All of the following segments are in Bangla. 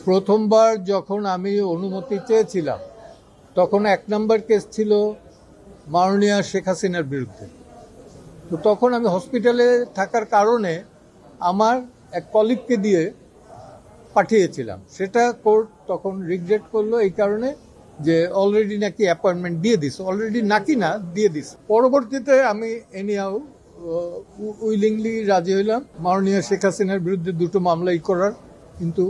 প্রথমবার যখন আমি অনুমতি চেয়েছিলাম তখন ১ নম্বর কেস ছিল মাননীয়া শেখ হাসিনার বিরুদ্ধে। তো তখন আমি হসপিটালে থাকার কারণে আমার এক কলিগকে দিয়ে পাঠিয়েছিলাম। সেটা কোর্ট তখন রিগ্রেট করলো এই কারণে যে অলরেডি নাকি অ্যাপয়েন্টমেন্ট দিয়ে দিস, অলরেডি নাকি না দিয়ে দিস। পরবর্তীতে আমি এনিহাউ উইলিংলি রাজি হইলাম মাননীয়া শেখ হাসিনার বিরুদ্ধে 2টো মামলাই করার। কিন্তু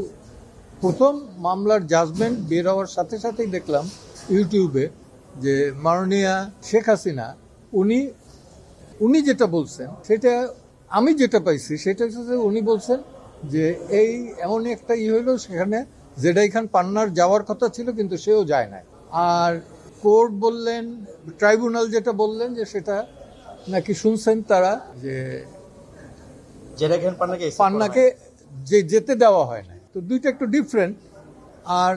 প্রথম মামলার জাজমেন্ট বের হওয়ার সাথে সাথেই দেখলাম ইউটিউবে যে মাননীয়া শেখ হাসিনা উনি যেটা বলছেন, সেটা আমি যেটা পাইছি সেটা হচ্ছে উনি বলছেন যে এই এমনই একটা হইলো, সেখানে জেডাই খান পান্নার যাওয়ার কথা ছিল কিন্তু সেও যায় না। আর কোর্ট বললেন, ট্রাইব্যুনাল যেটা বললেন যে সেটা নাকি শুনছেন তারা যে জেডাই খান পান্নাকে যেতে দেওয়া হয় না। তো দুইটা একটু ডিফারেন্ট। আর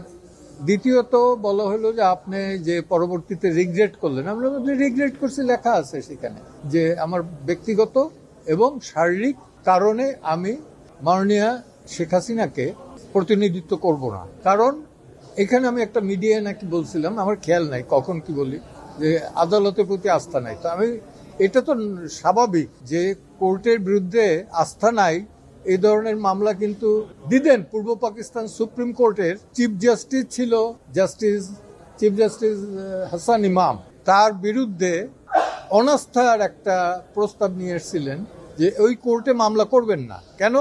দ্বিতীয়ত বলা হলো যে আপনি যে পরবর্তীতে রিগ্রেট করলেন, আমরা রিগ্রেট করছি, লেখা আছে সেখানে যে আমার ব্যক্তিগত এবং শারীরিক কারণে আমি মাননীয়া শেখ হাসিনাকে প্রতিনিধিত্ব করব না। কারণ এখানে আমি একটা মিডিয়ায় নাকি বলছিলাম, আমার খেয়াল নাই কখন কি বলি, যে আদালতের প্রতি আস্থা নাই। তো আমি, এটা তো স্বাভাবিক যে কোর্টের বিরুদ্ধে আস্থা নাই এই ধরনের মামলা কিন্তু দিতেন। পূর্ব পাকিস্তান সুপ্রিম কোর্টের চিফ জাস্টিস ছিল চিফ জাস্টিস হাসান ইমাম, তার বিরুদ্ধে অনাস্থার একটা প্রস্তাব নিয়ে এসেছিলেন যে ওই কোর্টে মামলা করবেন না। কেন?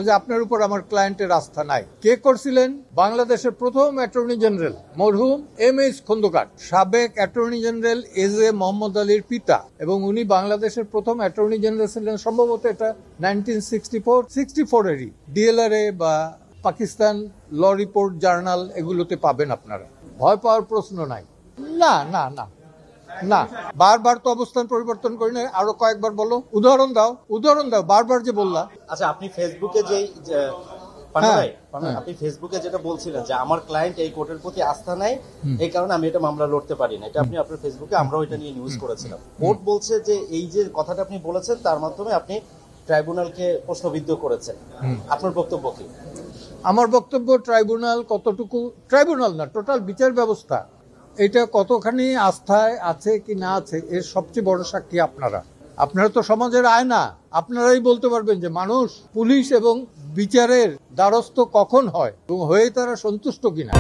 যে আপনার উপর আমার ক্লায়েন্টের আস্থা নাই। কে করছিলেন? বাংলাদেশের প্রথম অ্যাটর্নি জেনারেল মরহুম এম.এইচ খন্দকার, সাবেক অ্যাটর্নি জেনারেল এ.জে মোহাম্মদ আলীর পিতা, এবং উনি বাংলাদেশের প্রথম অ্যাটর্নি জেনারেল ছিলেন সম্ভবত এটা 1964-এরই। ডিএলআরএ বা পাকিস্তান ল রিপোর্ট জার্নাল এগুলোতে পাবেন আপনারা। ভয় পাওয়ার প্রশ্ন নাই। না না না না, বারবার তো অবস্থান পরিবর্তন করি না। আরো কয়েকবার বলো, উদাহরণ দাও, বারবার যে বললা। আচ্ছা, আপনি ফেসবুকে আপনি ফেসবুকে যেটা বলছিলেন যে আমার ক্লায়েন্ট এই কোর্টের প্রতি আস্থা নাই, এই কারণে আমি এটা মামলা লড়তে পারি না, এটা আপনি আপনার ফেসবুকে, আমরাও এটা নিয়ে নিউজ করেছিলাম। কোর্ট বলছে যে এই যে কথাটা আপনি বলেছেন তার মাধ্যমে আপনি ট্রাইব্যুনালকে প্রশ্নবিদ্ধ করেছেন। আপনার বক্তব্য কি? আমার বক্তব্য, ট্রাইব্যুনাল কতটুকু, ট্রাইব্যুনাল না, টোটাল বিচার ব্যবস্থা এটা কতখানি আস্থায় আছে কি না আছে, এর সবচেয়ে বড় সাক্ষী আপনারা তো সমাজের আয়না। আপনারাই বলতে পারবেন যে মানুষ পুলিশ এবং বিচারের দ্বারস্থ কখন হয় এবং হয়ে তারা সন্তুষ্ট কিনা।